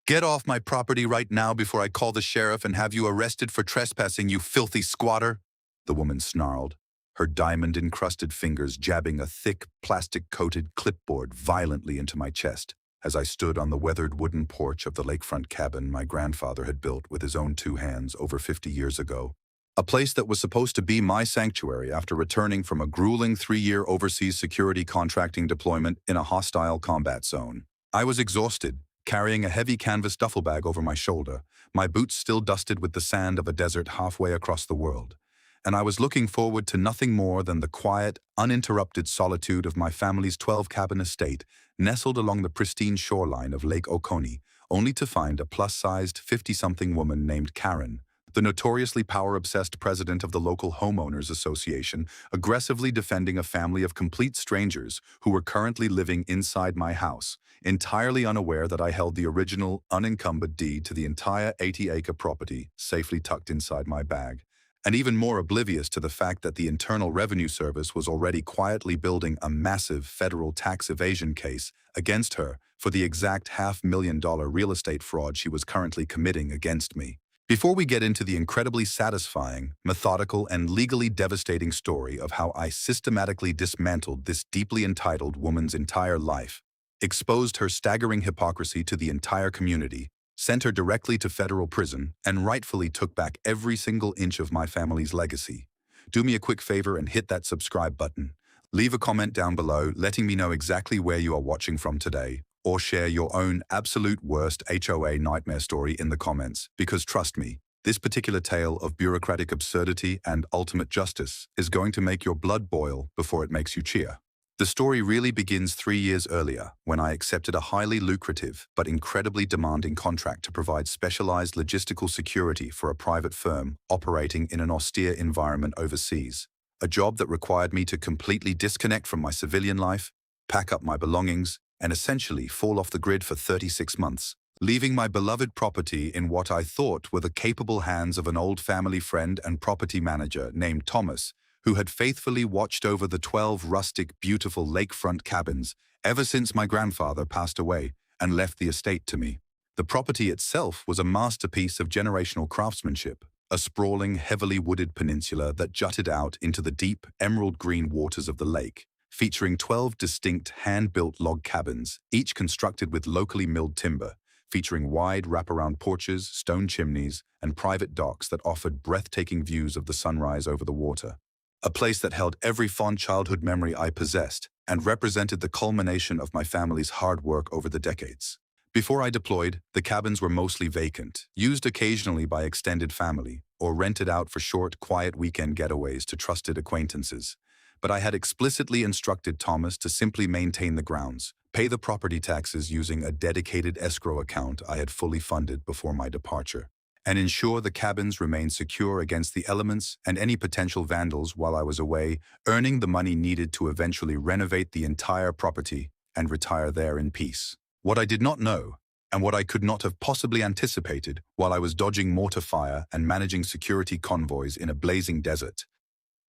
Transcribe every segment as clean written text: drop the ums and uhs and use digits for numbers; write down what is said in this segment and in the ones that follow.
Get off my property right now before I call the sheriff and have you arrested for trespassing, you filthy squatter, the woman snarled, her diamond-encrusted fingers jabbing a thick, plastic-coated clipboard violently into my chest as I stood on the weathered wooden porch of the lakefront cabin my grandfather had built with his own two hands over 50 years ago. A place that was supposed to be my sanctuary after returning from a grueling 3-year overseas security contracting deployment in a hostile combat zone. I was exhausted, carrying a heavy canvas duffel bag over my shoulder, my boots still dusted with the sand of a desert halfway across the world. And I was looking forward to nothing more than the quiet, uninterrupted solitude of my family's 12-cabin estate, nestled along the pristine shoreline of Lake Oconee, only to find a plus-sized 50-something woman named Karen, the notoriously power-obsessed president of the local Homeowners Association, aggressively defending a family of complete strangers who were currently living inside my house, entirely unaware that I held the original unencumbered deed to the entire 80-acre property safely tucked inside my bag, and even more oblivious to the fact that the Internal Revenue Service was already quietly building a massive federal tax evasion case against her for the exact $500,000 real estate fraud she was currently committing against me. Before we get into the incredibly satisfying, methodical, and legally devastating story of how I systematically dismantled this deeply entitled woman's entire life, exposed her staggering hypocrisy to the entire community, sent her directly to federal prison, and rightfully took back every single inch of my family's legacy, do me a quick favor and hit that subscribe button. Leave a comment down below letting me know exactly where you are watching from today, or share your own absolute worst HOA nightmare story in the comments, because trust me, this particular tale of bureaucratic absurdity and ultimate justice is going to make your blood boil before it makes you cheer. The story really begins 3 years earlier, when I accepted a highly lucrative but incredibly demanding contract to provide specialized logistical security for a private firm operating in an austere environment overseas, a job that required me to completely disconnect from my civilian life, pack up my belongings, and essentially fall off the grid for 36 months, leaving my beloved property in what I thought were the capable hands of an old family friend and property manager named Thomas, who had faithfully watched over the 12 rustic, beautiful lakefront cabins ever since my grandfather passed away and left the estate to me. The property itself was a masterpiece of generational craftsmanship, a sprawling, heavily wooded peninsula that jutted out into the deep, emerald green waters of the lake, featuring 12 distinct hand-built log cabins, each constructed with locally milled timber, featuring wide wraparound porches, stone chimneys, and private docks that offered breathtaking views of the sunrise over the water. A place that held every fond childhood memory I possessed and represented the culmination of my family's hard work over the decades. Before I deployed, the cabins were mostly vacant, used occasionally by extended family, or rented out for short, quiet weekend getaways to trusted acquaintances. But I had explicitly instructed Thomas to simply maintain the grounds, pay the property taxes using a dedicated escrow account I had fully funded before my departure, and ensure the cabins remained secure against the elements and any potential vandals while I was away, earning the money needed to eventually renovate the entire property and retire there in peace. What I did not know, and what I could not have possibly anticipated while I was dodging mortar fire and managing security convoys in a blazing desert,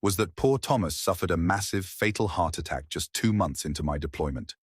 was that poor Thomas suffered a massive, fatal heart attack just 2 months into my deployment,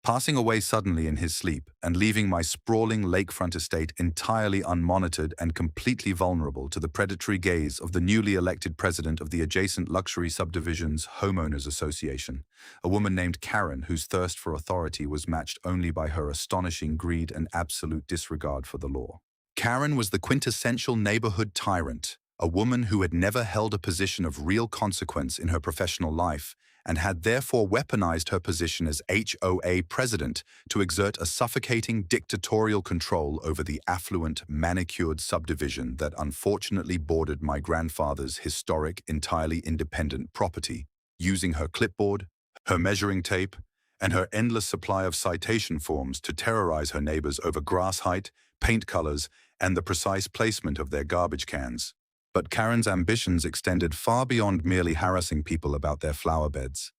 passing away suddenly in his sleep and leaving my sprawling lakefront estate entirely unmonitored and completely vulnerable to the predatory gaze of the newly elected president of the adjacent luxury subdivision's Homeowners Association, a woman named Karen whose thirst for authority was matched only by her astonishing greed and absolute disregard for the law. Karen was the quintessential neighborhood tyrant, a woman who had never held a position of real consequence in her professional life and had therefore weaponized her position as HOA president to exert a suffocating dictatorial control over the affluent, manicured subdivision that unfortunately bordered my grandfather's historic, entirely independent property, using her clipboard, her measuring tape, and her endless supply of citation forms to terrorize her neighbors over grass height, paint colors, and the precise placement of their garbage cans. But Karen's ambitions extended far beyond merely harassing people about their flower beds.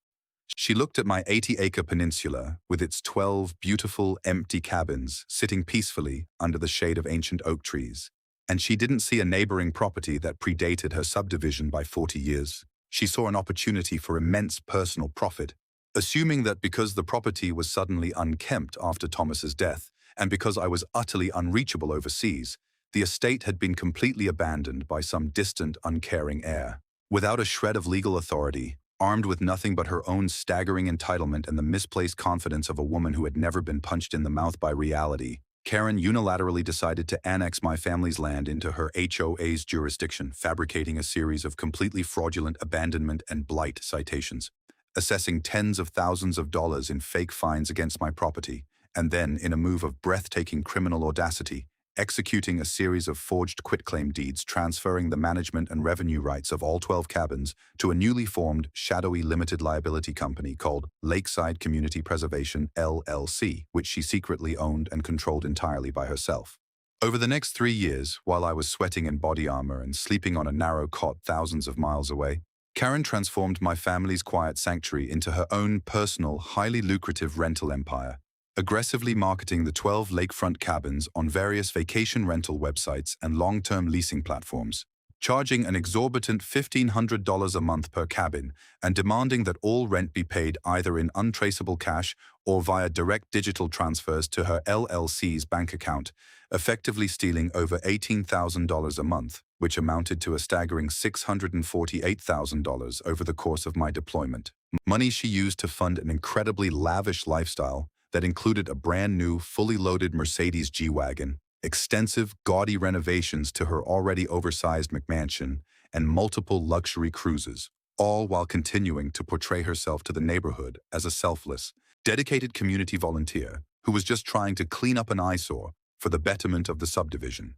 She looked at my 80-acre peninsula with its 12 beautiful, empty cabins sitting peacefully under the shade of ancient oak trees, and she didn't see a neighboring property that predated her subdivision by 40 years. She saw an opportunity for immense personal profit, assuming that because the property was suddenly unkempt after Thomas's death, And because I was utterly unreachable overseas, the estate had been completely abandoned by some distant, uncaring heir. Without a shred of legal authority, armed with nothing but her own staggering entitlement and the misplaced confidence of a woman who had never been punched in the mouth by reality, Karen unilaterally decided to annex my family's land into her HOA's jurisdiction, fabricating a series of completely fraudulent abandonment and blight citations, assessing tens of thousands of dollars in fake fines against my property, and then, in a move of breathtaking criminal audacity, executing a series of forged quitclaim deeds transferring the management and revenue rights of all 12 cabins to a newly formed, shadowy limited liability company called Lakeside Community Preservation, LLC, which she secretly owned and controlled entirely by herself. Over the next 3 years, while I was sweating in body armor and sleeping on a narrow cot thousands of miles away, Karen transformed my family's quiet sanctuary into her own personal, highly lucrative rental empire, aggressively marketing the 12 lakefront cabins on various vacation rental websites and long-term leasing platforms, charging an exorbitant $1,500 a month per cabin and demanding that all rent be paid either in untraceable cash or via direct digital transfers to her LLC's bank account, effectively stealing over $18,000 a month, which amounted to a staggering $648,000 over the course of my deployment. Money she used to fund an incredibly lavish lifestyle that included a brand new, fully loaded Mercedes G-Wagon, extensive, gaudy renovations to her already oversized McMansion, and multiple luxury cruises, all while continuing to portray herself to the neighborhood as a selfless, dedicated community volunteer who was just trying to clean up an eyesore for the betterment of the subdivision.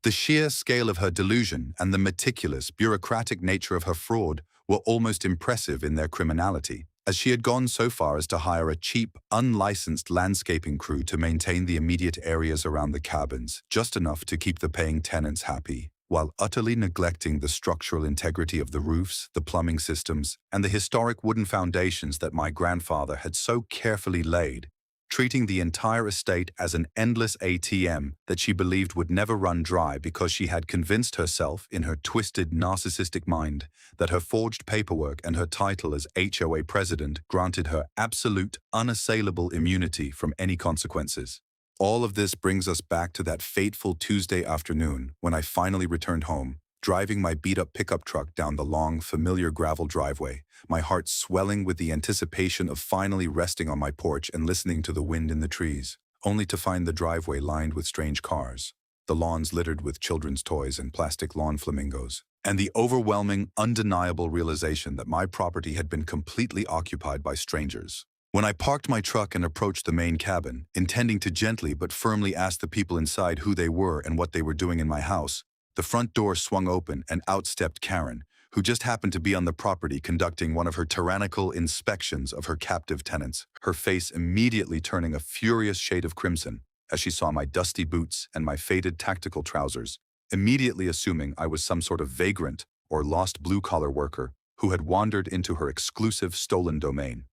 The sheer scale of her delusion and the meticulous, bureaucratic nature of her fraud were almost impressive in their criminality, as she had gone so far as to hire a cheap, unlicensed landscaping crew to maintain the immediate areas around the cabins, just enough to keep the paying tenants happy, while utterly neglecting the structural integrity of the roofs, the plumbing systems, and the historic wooden foundations that my grandfather had so carefully laid, treating the entire estate as an endless ATM that she believed would never run dry because she had convinced herself in her twisted, narcissistic mind that her forged paperwork and her title as HOA president granted her absolute, unassailable immunity from any consequences. All of this brings us back to that fateful Tuesday afternoon when I finally returned home, driving my beat-up pickup truck down the long, familiar gravel driveway, my heart swelling with the anticipation of finally resting on my porch and listening to the wind in the trees, only to find the driveway lined with strange cars, the lawns littered with children's toys and plastic lawn flamingos, and the overwhelming, undeniable realization that my property had been completely occupied by strangers. When I parked my truck and approached the main cabin, intending to gently but firmly ask the people inside who they were and what they were doing in my house, the front door swung open and out stepped Karen, who just happened to be on the property conducting one of her tyrannical inspections of her captive tenants, her face immediately turning a furious shade of crimson as she saw my dusty boots and my faded tactical trousers, immediately assuming I was some sort of vagrant or lost blue-collar worker who had wandered into her exclusive stolen domain.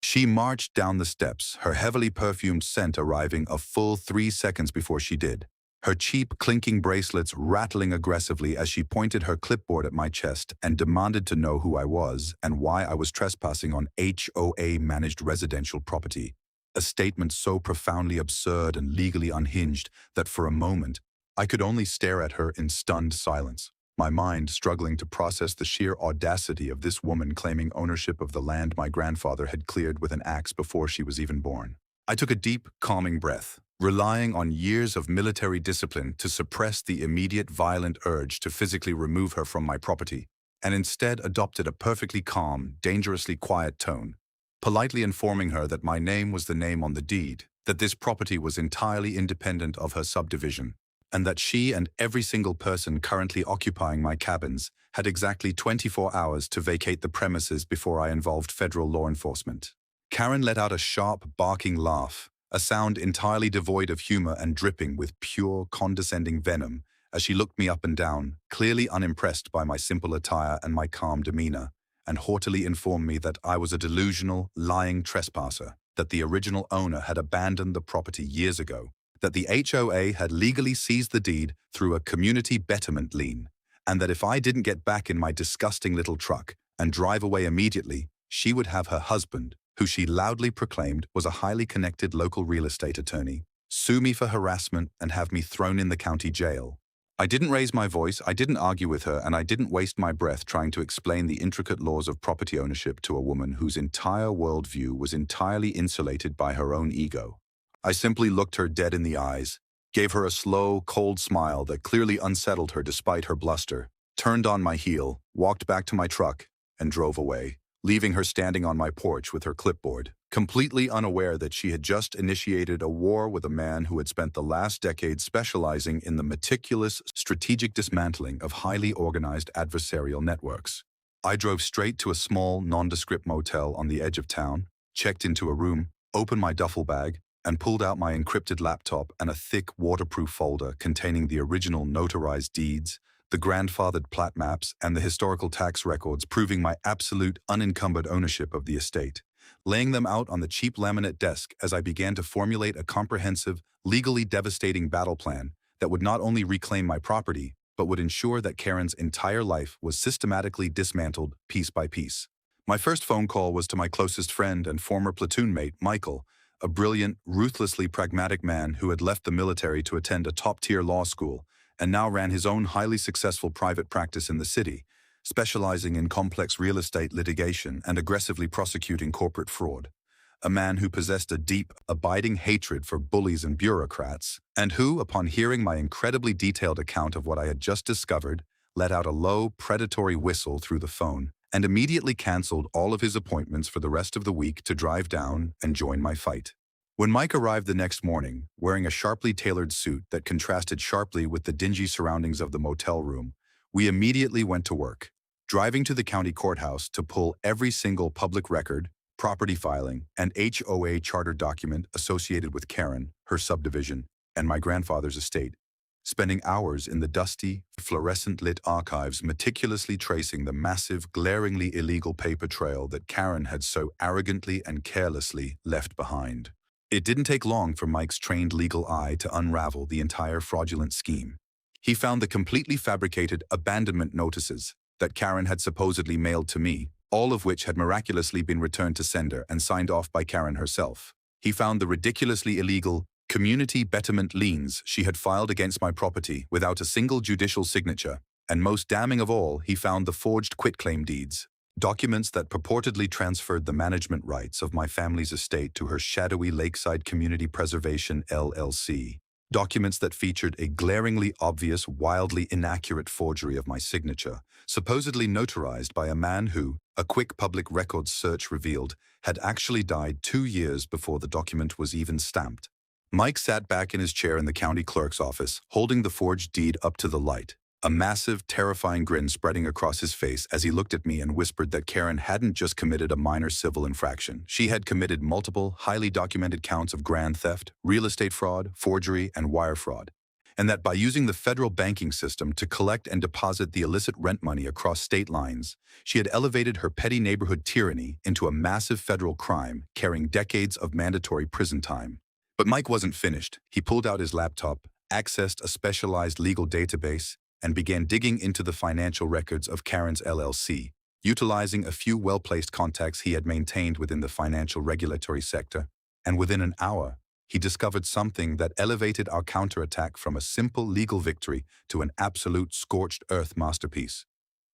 She marched down the steps, her heavily perfumed scent arriving a full 3 seconds before she did, her cheap, clinking bracelets rattling aggressively as she pointed her clipboard at my chest and demanded to know who I was and why I was trespassing on HOA-managed residential property, a statement so profoundly absurd and legally unhinged that for a moment I could only stare at her in stunned silence, my mind struggling to process the sheer audacity of this woman claiming ownership of the land my grandfather had cleared with an axe before she was even born. I took a deep, calming breath, relying on years of military discipline to suppress the immediate violent urge to physically remove her from my property, and instead adopted a perfectly calm, dangerously quiet tone, politely informing her that my name was the name on the deed, that this property was entirely independent of her subdivision, and that she and every single person currently occupying my cabins had exactly 24 hours to vacate the premises before I involved federal law enforcement. Karen let out a sharp, barking laugh, a sound entirely devoid of humor and dripping with pure, condescending venom, as she looked me up and down, clearly unimpressed by my simple attire and my calm demeanor, and haughtily informed me that I was a delusional, lying trespasser, that the original owner had abandoned the property years ago, that the HOA had legally seized the deed through a community betterment lien, and that if I didn't get back in my disgusting little truck and drive away immediately, she would have her husband, who she loudly proclaimed was a highly connected local real estate attorney, sue me for harassment, and have me thrown in the county jail. I didn't raise my voice, I didn't argue with her, and I didn't waste my breath trying to explain the intricate laws of property ownership to a woman whose entire worldview was entirely insulated by her own ego. I simply looked her dead in the eyes, gave her a slow, cold smile that clearly unsettled her despite her bluster, turned on my heel, walked back to my truck, and drove away, leaving her standing on my porch with her clipboard, completely unaware that she had just initiated a war with a man who had spent the last decade specializing in the meticulous, strategic dismantling of highly organized adversarial networks. I drove straight to a small, nondescript motel on the edge of town, checked into a room, opened my duffel bag, and pulled out my encrypted laptop and a thick, waterproof folder containing the original notarized deeds, the grandfathered plat maps, and the historical tax records proving my absolute unencumbered ownership of the estate, laying them out on the cheap laminate desk as I began to formulate a comprehensive, legally devastating battle plan that would not only reclaim my property, but would ensure that Karen's entire life was systematically dismantled piece by piece. My first phone call was to my closest friend and former platoon mate, Michael, a brilliant, ruthlessly pragmatic man who had left the military to attend a top-tier law school and now ran his own highly successful private practice in the city, specializing in complex real estate litigation and aggressively prosecuting corporate fraud. A man who possessed a deep, abiding hatred for bullies and bureaucrats, and who, upon hearing my incredibly detailed account of what I had just discovered, let out a low, predatory whistle through the phone and immediately canceled all of his appointments for the rest of the week to drive down and join my fight. When Mike arrived the next morning, wearing a sharply tailored suit that contrasted sharply with the dingy surroundings of the motel room, we immediately went to work, driving to the county courthouse to pull every single public record, property filing, and HOA charter document associated with Karen, her subdivision, and my grandfather's estate, spending hours in the dusty, fluorescent-lit archives meticulously tracing the massive, glaringly illegal paper trail that Karen had so arrogantly and carelessly left behind. It didn't take long for Mike's trained legal eye to unravel the entire fraudulent scheme. He found the completely fabricated abandonment notices that Karen had supposedly mailed to me, all of which had miraculously been returned to sender and signed off by Karen herself. He found the ridiculously illegal community betterment liens she had filed against my property without a single judicial signature, and most damning of all, he found the forged quitclaim deeds, documents that purportedly transferred the management rights of my family's estate to her shadowy Lakeside Community Preservation LLC, documents that featured a glaringly obvious, wildly inaccurate forgery of my signature, supposedly notarized by a man who, a quick public records search revealed, had actually died 2 years before the document was even stamped. Mike sat back in his chair in the county clerk's office, holding the forged deed up to the light, a massive, terrifying grin spreading across his face as he looked at me and whispered that Karen hadn't just committed a minor civil infraction. She had committed multiple, highly documented counts of grand theft, real estate fraud, forgery, and wire fraud, and that by using the federal banking system to collect and deposit the illicit rent money across state lines, she had elevated her petty neighborhood tyranny into a massive federal crime carrying decades of mandatory prison time. But Mike wasn't finished. He pulled out his laptop, accessed a specialized legal database, and began digging into the financial records of Karen's LLC, utilizing a few well-placed contacts he had maintained within the financial regulatory sector. And within an hour, he discovered something that elevated our counterattack from a simple legal victory to an absolute scorched earth masterpiece.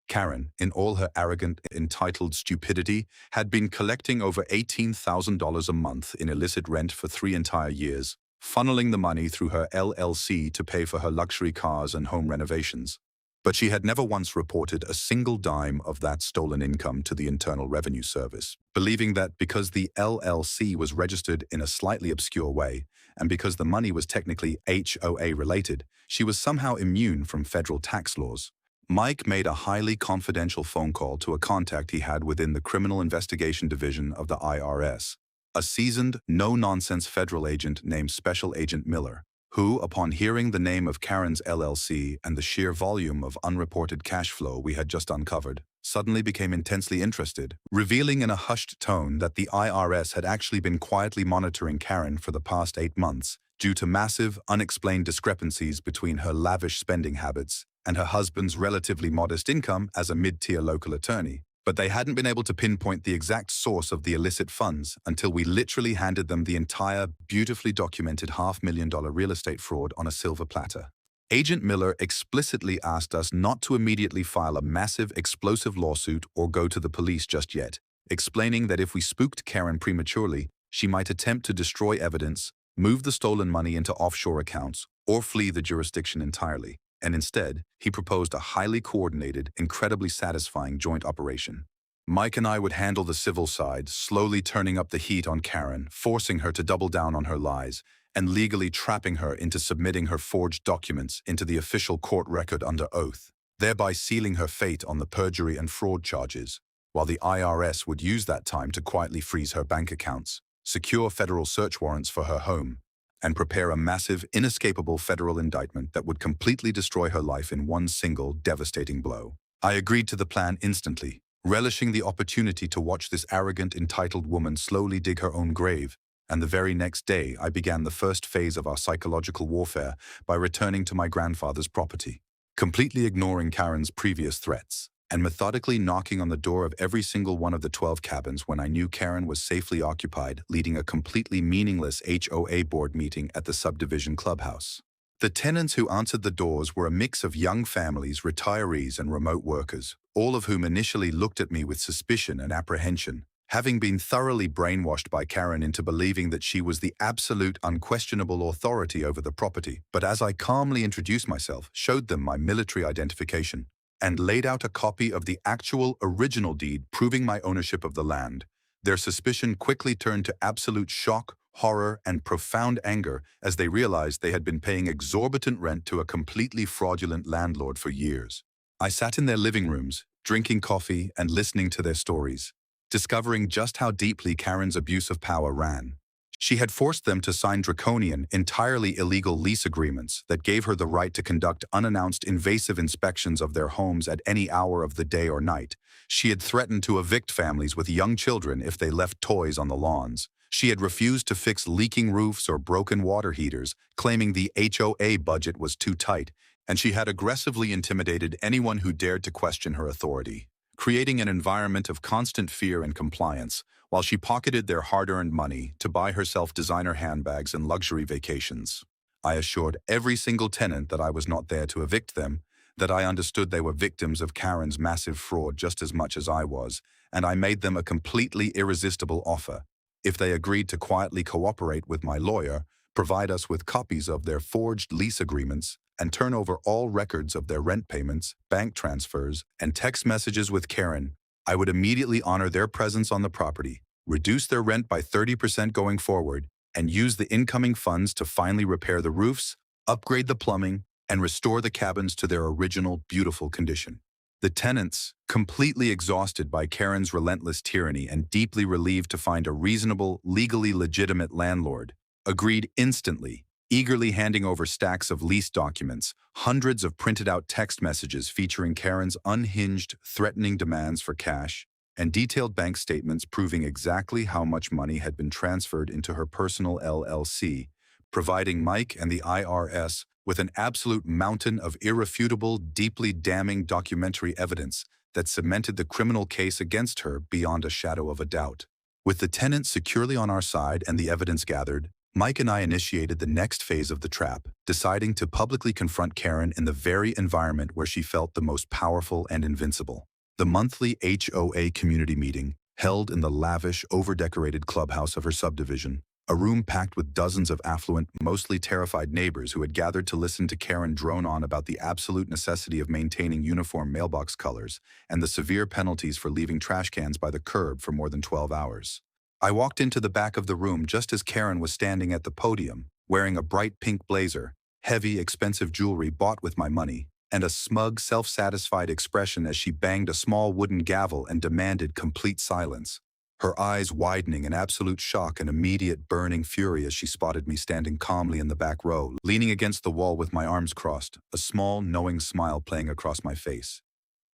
Karen, in all her arrogant, entitled stupidity, had been collecting over $18,000 a month in illicit rent for 3 entire years, funneling the money through her LLC to pay for her luxury cars and home renovations. But she had never once reported a single dime of that stolen income to the Internal Revenue Service, believing that because the LLC was registered in a slightly obscure way, and because the money was technically HOA related, she was somehow immune from federal tax laws. Mike made a highly confidential phone call to a contact he had within the Criminal Investigation Division of the IRS, a seasoned, no-nonsense federal agent named Special Agent Miller, who, upon hearing the name of Karen's LLC and the sheer volume of unreported cash flow we had just uncovered, suddenly became intensely interested, revealing in a hushed tone that the IRS had actually been quietly monitoring Karen for the past 8 months due to massive, unexplained discrepancies between her lavish spending habits and her husband's relatively modest income as a mid-tier local attorney, But they hadn't been able to pinpoint the exact source of the illicit funds until we literally handed them the entire, beautifully documented $500,000 real estate fraud on a silver platter. Agent Miller explicitly asked us not to immediately file a massive, explosive lawsuit or go to the police just yet, explaining that if we spooked Karen prematurely, she might attempt to destroy evidence, move the stolen money into offshore accounts, or flee the jurisdiction entirely. And instead, he proposed a highly coordinated, incredibly satisfying joint operation. Mike and I would handle the civil side, slowly turning up the heat on Karen, forcing her to double down on her lies, and legally trapping her into submitting her forged documents into the official court record under oath, thereby sealing her fate on the perjury and fraud charges, while the IRS would use that time to quietly freeze her bank accounts, secure federal search warrants for her home, and prepare a massive, inescapable federal indictment that would completely destroy her life in one single, devastating blow. I agreed to the plan instantly, relishing the opportunity to watch this arrogant, entitled woman slowly dig her own grave, and the very next day I began the first phase of our psychological warfare by returning to my grandfather's property, completely ignoring Karen's previous threats, and methodically knocking on the door of every single one of the 12 cabins when I knew Karen was safely occupied, leading a completely meaningless HOA board meeting at the subdivision clubhouse. The tenants who answered the doors were a mix of young families, retirees, and remote workers, all of whom initially looked at me with suspicion and apprehension, having been thoroughly brainwashed by Karen into believing that she was the absolute, unquestionable authority over the property. But as I calmly introduced myself, showed them my military identification, and laid out a copy of the actual original deed proving my ownership of the land, their suspicion quickly turned to absolute shock, horror, and profound anger as they realized they had been paying exorbitant rent to a completely fraudulent landlord for years. I sat in their living rooms, drinking coffee and listening to their stories, discovering just how deeply Karen's abuse of power ran. She had forced them to sign draconian, entirely illegal lease agreements that gave her the right to conduct unannounced invasive inspections of their homes at any hour of the day or night. She had threatened to evict families with young children if they left toys on the lawns. She had refused to fix leaking roofs or broken water heaters, claiming the HOA budget was too tight, and she had aggressively intimidated anyone who dared to question her authority, creating an environment of constant fear and compliance, while she pocketed their hard-earned money to buy herself designer handbags and luxury vacations. I assured every single tenant that I was not there to evict them, that I understood they were victims of Karen's massive fraud just as much as I was, and I made them a completely irresistible offer. If they agreed to quietly cooperate with my lawyer, provide us with copies of their forged lease agreements, and turn over all records of their rent payments, bank transfers, and text messages with Karen, I would immediately honor their presence on the property, reduce their rent by 30% going forward, and use the incoming funds to finally repair the roofs, upgrade the plumbing, and restore the cabins to their original, beautiful condition. The tenants, completely exhausted by Karen's relentless tyranny and deeply relieved to find a reasonable, legally legitimate landlord, agreed instantly, eagerly handing over stacks of lease documents, hundreds of printed-out text messages featuring Karen's unhinged, threatening demands for cash, and detailed bank statements proving exactly how much money had been transferred into her personal LLC, providing Mike and the IRS with an absolute mountain of irrefutable, deeply damning documentary evidence that cemented the criminal case against her beyond a shadow of a doubt. With the tenants securely on our side and the evidence gathered, Mike and I initiated the next phase of the trap, deciding to publicly confront Karen in the very environment where she felt the most powerful and invincible. The monthly HOA community meeting, held in the lavish, over-decorated clubhouse of her subdivision, a room packed with dozens of affluent, mostly terrified neighbors who had gathered to listen to Karen drone on about the absolute necessity of maintaining uniform mailbox colors and the severe penalties for leaving trash cans by the curb for more than 12 hours. I walked into the back of the room just as Karen was standing at the podium, wearing a bright pink blazer, heavy, expensive jewelry bought with my money, and a smug, self-satisfied expression as she banged a small wooden gavel and demanded complete silence, her eyes widening in absolute shock and immediate burning fury as she spotted me standing calmly in the back row, leaning against the wall with my arms crossed, a small, knowing smile playing across my face.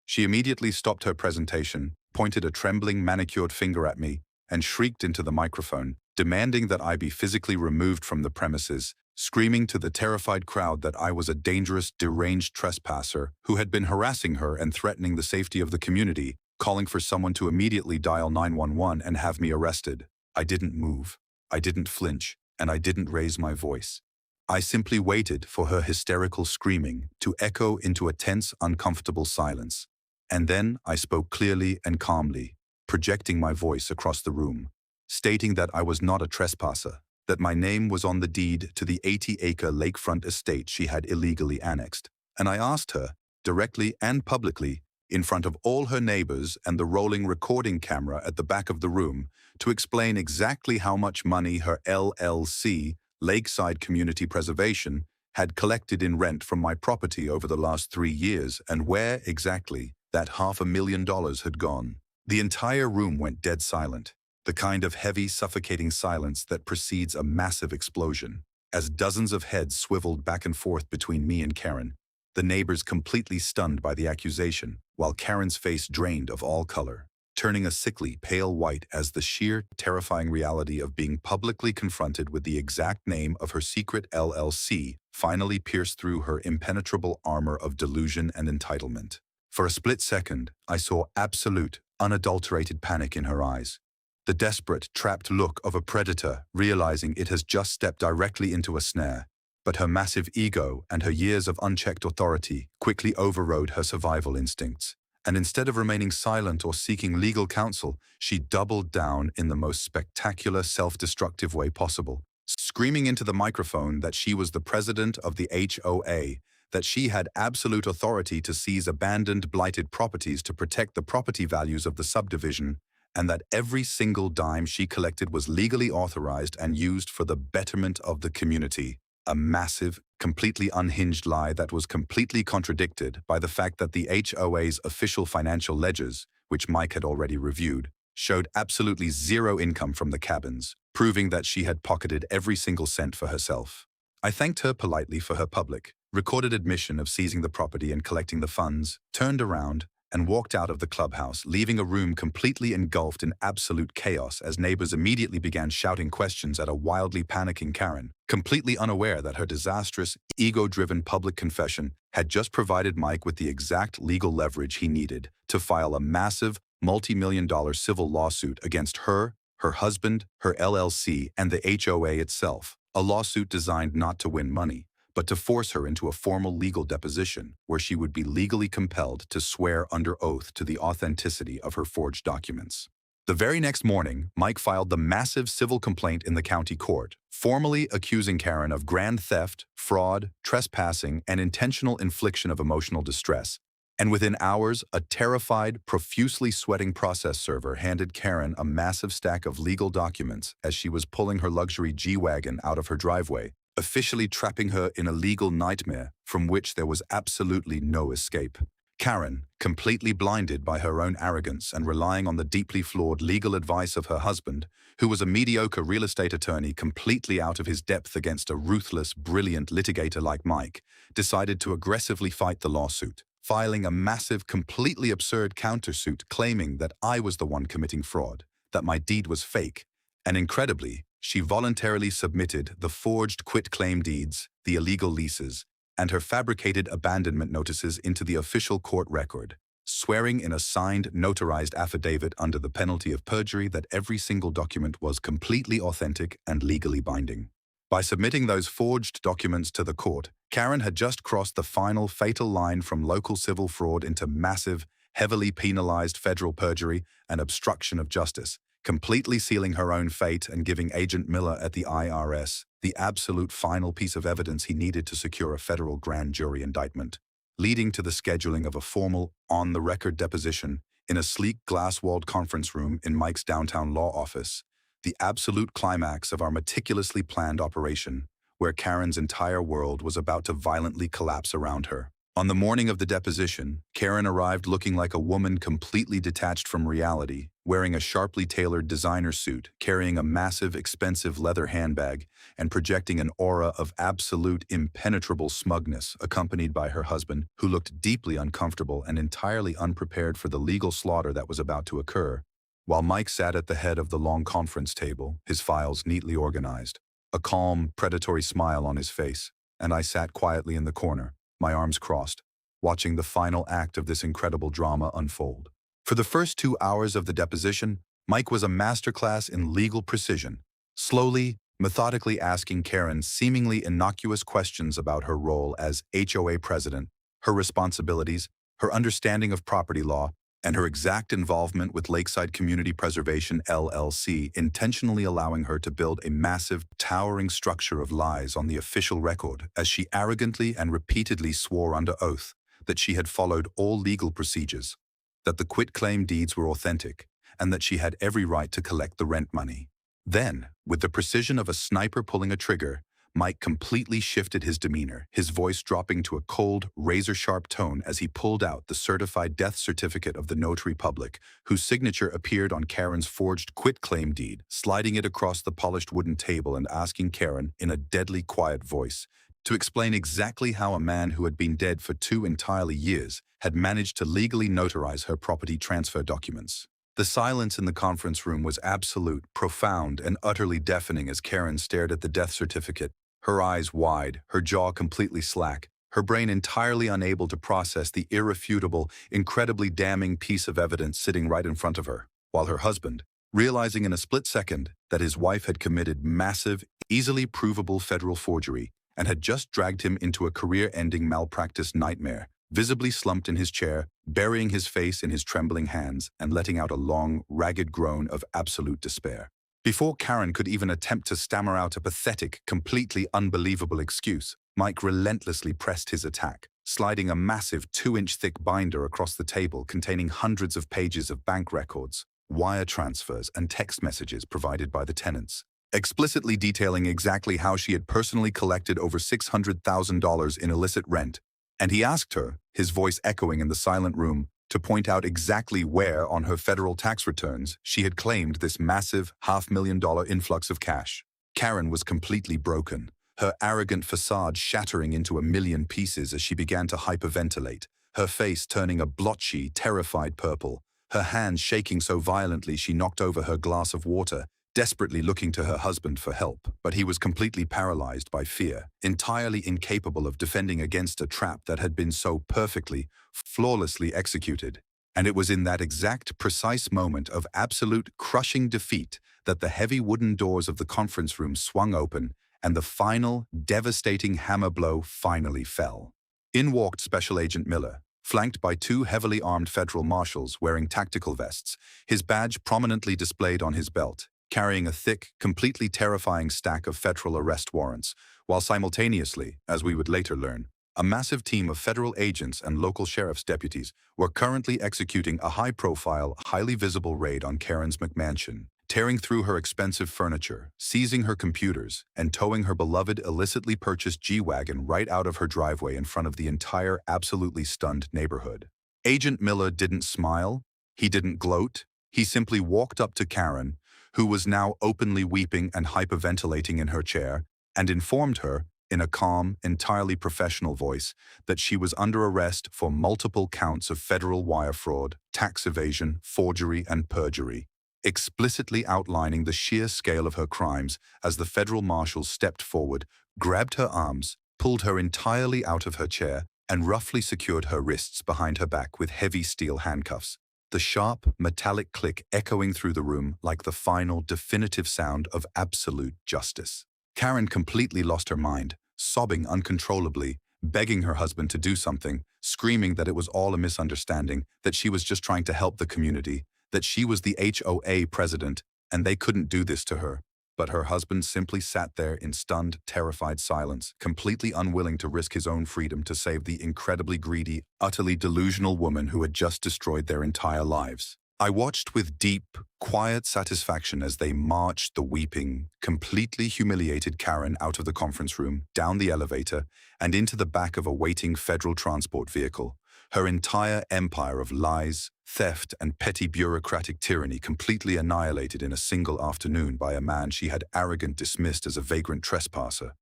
She immediately stopped her presentation, pointed a trembling, manicured finger at me, and shrieked into the microphone, demanding that I be physically removed from the premises, screaming to the terrified crowd that I was a dangerous, deranged trespasser who had been harassing her and threatening the safety of the community, calling for someone to immediately dial 911 and have me arrested. I didn't move. I didn't flinch, and I didn't raise my voice. I simply waited for her hysterical screaming to echo into a tense, uncomfortable silence. And then I spoke clearly and calmly, projecting my voice across the room, stating that I was not a trespasser, that my name was on the deed to the 80-acre lakefront estate she had illegally annexed. And I asked her, directly and publicly, in front of all her neighbors and the rolling recording camera at the back of the room, to explain exactly how much money her LLC, Lakeside Community Preservation, had collected in rent from my property over the last 3 years and where, exactly, that $500,000 had gone. The entire room went dead silent, the kind of heavy, suffocating silence that precedes a massive explosion. As dozens of heads swiveled back and forth between me and Karen, the neighbors completely stunned by the accusation, while Karen's face drained of all color, turning a sickly, pale white as the sheer, terrifying reality of being publicly confronted with the exact name of her secret LLC finally pierced through her impenetrable armor of delusion and entitlement. For a split second, I saw absolute, unadulterated panic in her eyes. The desperate, trapped look of a predator realizing it has just stepped directly into a snare. But her massive ego and her years of unchecked authority quickly overrode her survival instincts. And instead of remaining silent or seeking legal counsel, she doubled down in the most spectacular, self-destructive way possible, screaming into the microphone that she was the president of the HOA, that she had absolute authority to seize abandoned, blighted properties to protect the property values of the subdivision, and that every single dime she collected was legally authorized and used for the betterment of the community. A massive, completely unhinged lie that was completely contradicted by the fact that the HOA's official financial ledgers, which Mike had already reviewed, showed absolutely zero income from the cabins, proving that she had pocketed every single cent for herself. I thanked her politely for her public, recorded admission of seizing the property and collecting the funds, turned around, and walked out of the clubhouse, leaving a room completely engulfed in absolute chaos as neighbors immediately began shouting questions at a wildly panicking Karen, completely unaware that her disastrous, ego-driven public confession had just provided Mike with the exact legal leverage he needed to file a massive, multi-million-dollar civil lawsuit against her, her husband, her LLC, and the HOA itself, a lawsuit designed not to win money, but to force her into a formal legal deposition where she would be legally compelled to swear under oath to the authenticity of her forged documents. The very next morning, Mike filed the massive civil complaint in the county court, formally accusing Karen of grand theft, fraud, trespassing, and intentional infliction of emotional distress. And within hours, a terrified, profusely sweating process server handed Karen a massive stack of legal documents as she was pulling her luxury G-Wagon out of her driveway, officially trapping her in a legal nightmare from which there was absolutely no escape. Karen, completely blinded by her own arrogance and relying on the deeply flawed legal advice of her husband, who was a mediocre real estate attorney completely out of his depth against a ruthless, brilliant litigator like Mike, decided to aggressively fight the lawsuit, filing a massive, completely absurd countersuit claiming that I was the one committing fraud, that my deed was fake, and incredibly, she voluntarily submitted the forged quitclaim deeds, the illegal leases, and her fabricated abandonment notices into the official court record, swearing in a signed, notarized affidavit under the penalty of perjury that every single document was completely authentic and legally binding. By submitting those forged documents to the court, Karen had just crossed the final fatal line from local civil fraud into massive, heavily penalized federal perjury and obstruction of justice, completely sealing her own fate and giving Agent Miller at the IRS the absolute final piece of evidence he needed to secure a federal grand jury indictment, leading to the scheduling of a formal, on-the-record deposition in a sleek glass-walled conference room in Mike's downtown law office, the absolute climax of our meticulously planned operation, where Karen's entire world was about to violently collapse around her. On the morning of the deposition, Karen arrived looking like a woman completely detached from reality, wearing a sharply tailored designer suit, carrying a massive, expensive leather handbag, and projecting an aura of absolute, impenetrable smugness, accompanied by her husband, who looked deeply uncomfortable and entirely unprepared for the legal slaughter that was about to occur, while Mike sat at the head of the long conference table, his files neatly organized, a calm, predatory smile on his face, and I sat quietly in the corner, my arms crossed, watching the final act of this incredible drama unfold. For the first 2 hours of the deposition, Mike was a masterclass in legal precision, slowly, methodically asking Karen seemingly innocuous questions about her role as HOA president, her responsibilities, her understanding of property law, and her exact involvement with Lakeside Community Preservation LLC, intentionally allowing her to build a massive, towering structure of lies on the official record as she arrogantly and repeatedly swore under oath that she had followed all legal procedures, that the quitclaim deeds were authentic, and that she had every right to collect the rent money. Then, with the precision of a sniper pulling a trigger, Mike completely shifted his demeanor, his voice dropping to a cold, razor-sharp tone as he pulled out the certified death certificate of the notary public, whose signature appeared on Karen's forged quitclaim deed, sliding it across the polished wooden table and asking Karen, in a deadly quiet voice, to explain exactly how a man who had been dead for 2 entire years had managed to legally notarize her property transfer documents. The silence in the conference room was absolute, profound, and utterly deafening as Karen stared at the death certificate, her eyes wide, her jaw completely slack, her brain entirely unable to process the irrefutable, incredibly damning piece of evidence sitting right in front of her, while her husband, realizing in a split second that his wife had committed massive, easily provable federal forgery and had just dragged him into a career-ending malpractice nightmare, visibly slumped in his chair, burying his face in his trembling hands and letting out a long, ragged groan of absolute despair. Before Karen could even attempt to stammer out a pathetic, completely unbelievable excuse, Mike relentlessly pressed his attack, sliding a massive 2-inch thick binder across the table containing hundreds of pages of bank records, wire transfers, and text messages provided by the tenants, explicitly detailing exactly how she had personally collected over $600,000 in illicit rent. And he asked her, his voice echoing in the silent room, to point out exactly where on her federal tax returns she had claimed this massive $500,000 influx of cash. Karen was completely broken, her arrogant facade shattering into a million pieces as she began to hyperventilate, her face turning a blotchy, terrified purple, her hands shaking so violently she knocked over her glass of water, desperately looking to her husband for help, but he was completely paralyzed by fear, entirely incapable of defending against a trap that had been so perfectly, flawlessly executed. And it was in that exact, precise moment of absolute, crushing defeat that the heavy wooden doors of the conference room swung open and the final, devastating hammer blow finally fell. In walked Special Agent Miller, flanked by 2 heavily armed federal marshals wearing tactical vests, his badge prominently displayed on his belt, carrying a thick, completely terrifying stack of federal arrest warrants, while simultaneously, as we would later learn, a massive team of federal agents and local sheriff's deputies were currently executing a high-profile, highly visible raid on Karen's McMansion, tearing through her expensive furniture, seizing her computers, and towing her beloved illicitly purchased G-Wagon right out of her driveway in front of the entire absolutely stunned neighborhood. Agent Miller didn't smile, he didn't gloat, he simply walked up to Karen, who was now openly weeping and hyperventilating in her chair, and informed her, in a calm, entirely professional voice, that she was under arrest for multiple counts of federal wire fraud, tax evasion, forgery, and perjury, explicitly outlining the sheer scale of her crimes as the federal marshals stepped forward, grabbed her arms, pulled her entirely out of her chair, and roughly secured her wrists behind her back with heavy steel handcuffs, the sharp, metallic click echoing through the room like the final, definitive sound of absolute justice. Karen completely lost her mind, sobbing uncontrollably, begging her husband to do something, screaming that it was all a misunderstanding, that she was just trying to help the community, that she was the HOA president, and they couldn't do this to her. But her husband simply sat there in stunned, terrified silence, completely unwilling to risk his own freedom to save the incredibly greedy, utterly delusional woman who had just destroyed their entire lives. I watched with deep, quiet satisfaction as they marched the weeping, completely humiliated Karen out of the conference room, down the elevator, and into the back of a waiting federal transport vehicle, her entire empire of lies, theft, and petty bureaucratic tyranny completely annihilated in a single afternoon by a man she had arrogantly dismissed as a vagrant trespasser,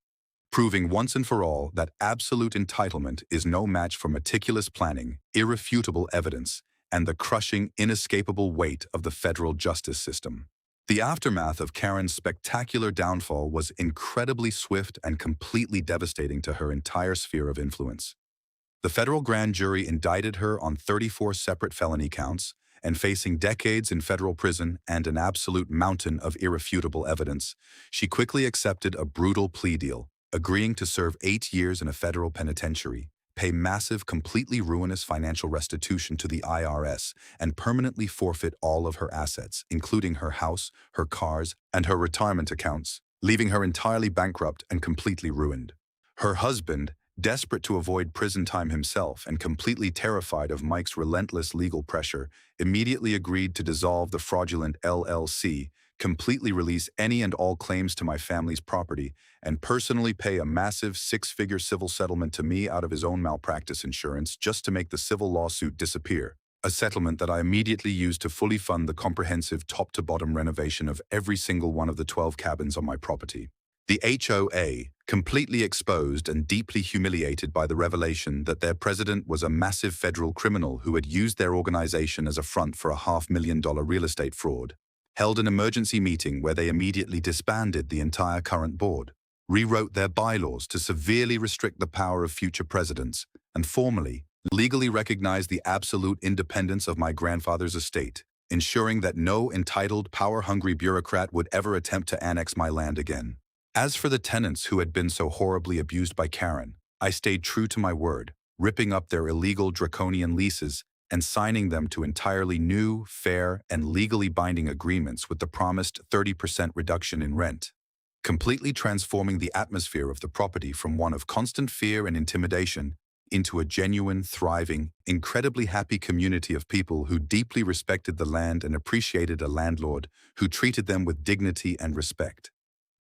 proving once and for all that absolute entitlement is no match for meticulous planning, irrefutable evidence, and the crushing, inescapable weight of the federal justice system. The aftermath of Karen's spectacular downfall was incredibly swift and completely devastating to her entire sphere of influence. The federal grand jury indicted her on 34 separate felony counts, and facing decades in federal prison and an absolute mountain of irrefutable evidence, she quickly accepted a brutal plea deal, agreeing to serve 8 years in a federal penitentiary, pay massive, completely ruinous financial restitution to the IRS, and permanently forfeit all of her assets, including her house, her cars, and her retirement accounts, leaving her entirely bankrupt and completely ruined. Her husband, desperate to avoid prison time himself and completely terrified of Mike's relentless legal pressure, immediately agreed to dissolve the fraudulent LLC, completely release any and all claims to my family's property, and personally pay a massive 6-figure civil settlement to me out of his own malpractice insurance just to make the civil lawsuit disappear. A settlement that I immediately used to fully fund the comprehensive top-to-bottom renovation of every single one of the 12 cabins on my property. The HOA, completely exposed and deeply humiliated by the revelation that their president was a massive federal criminal who had used their organization as a front for a $500,000 real estate fraud, held an emergency meeting where they immediately disbanded the entire current board, rewrote their bylaws to severely restrict the power of future presidents, and formally, legally recognized the absolute independence of my grandfather's estate, ensuring that no entitled, power-hungry bureaucrat would ever attempt to annex my land again. As for the tenants who had been so horribly abused by Karen, I stayed true to my word, ripping up their illegal draconian leases and signing them to entirely new, fair, and legally binding agreements with the promised 30% reduction in rent, completely transforming the atmosphere of the property from one of constant fear and intimidation into a genuine, thriving, incredibly happy community of people who deeply respected the land and appreciated a landlord who treated them with dignity and respect.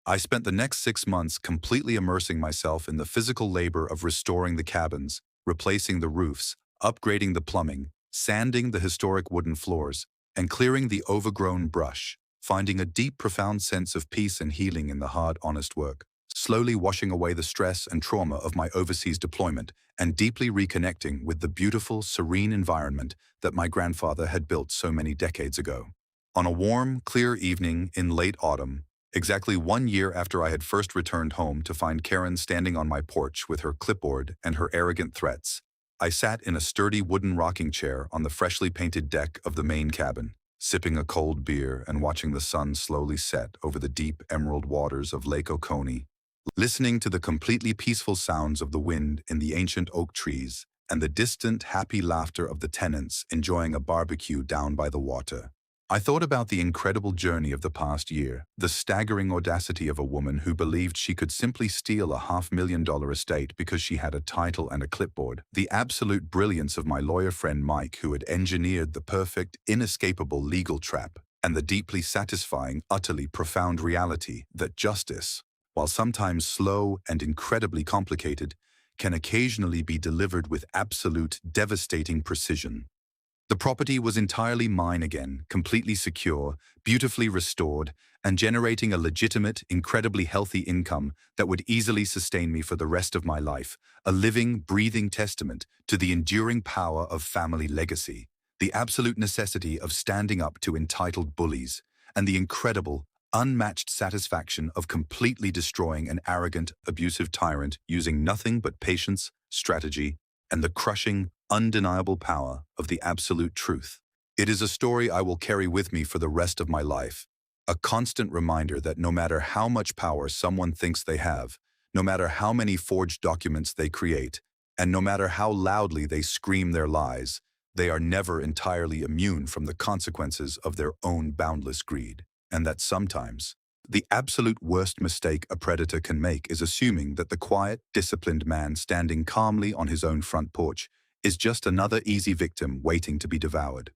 I spent the next 6 months completely immersing myself in the physical labor of restoring the cabins, replacing the roofs, upgrading the plumbing, sanding the historic wooden floors, and clearing the overgrown brush, finding a deep, profound sense of peace and healing in the hard, honest work, slowly washing away the stress and trauma of my overseas deployment, and deeply reconnecting with the beautiful, serene environment that my grandfather had built so many decades ago. On a warm, clear evening in late autumn, exactly 1 year after I had first returned home to find Karen standing on my porch with her clipboard and her arrogant threats, I sat in a sturdy wooden rocking chair on the freshly painted deck of the main cabin, sipping a cold beer and watching the sun slowly set over the deep emerald waters of Lake Oconee, listening to the completely peaceful sounds of the wind in the ancient oak trees and the distant, happy laughter of the tenants enjoying a barbecue down by the water. I thought about the incredible journey of the past year, the staggering audacity of a woman who believed she could simply steal a $500,000 estate because she had a title and a clipboard, the absolute brilliance of my lawyer friend Mike who had engineered the perfect, inescapable legal trap, and the deeply satisfying, utterly profound reality that justice, while sometimes slow and incredibly complicated, can occasionally be delivered with absolute, devastating precision. The property was entirely mine again, completely secure, beautifully restored, and generating a legitimate, incredibly healthy income that would easily sustain me for the rest of my life, a living, breathing testament to the enduring power of family legacy, the absolute necessity of standing up to entitled bullies, and the incredible, unmatched satisfaction of completely destroying an arrogant, abusive tyrant using nothing but patience, strategy, and the crushing, undeniable power of the absolute truth. It is a story I will carry with me for the rest of my life, a constant reminder that no matter how much power someone thinks they have, no matter how many forged documents they create, and no matter how loudly they scream their lies, they are never entirely immune from the consequences of their own boundless greed, and that sometimes, the absolute worst mistake a predator can make is assuming that the quiet, disciplined man standing calmly on his own front porch is just another easy victim waiting to be devoured.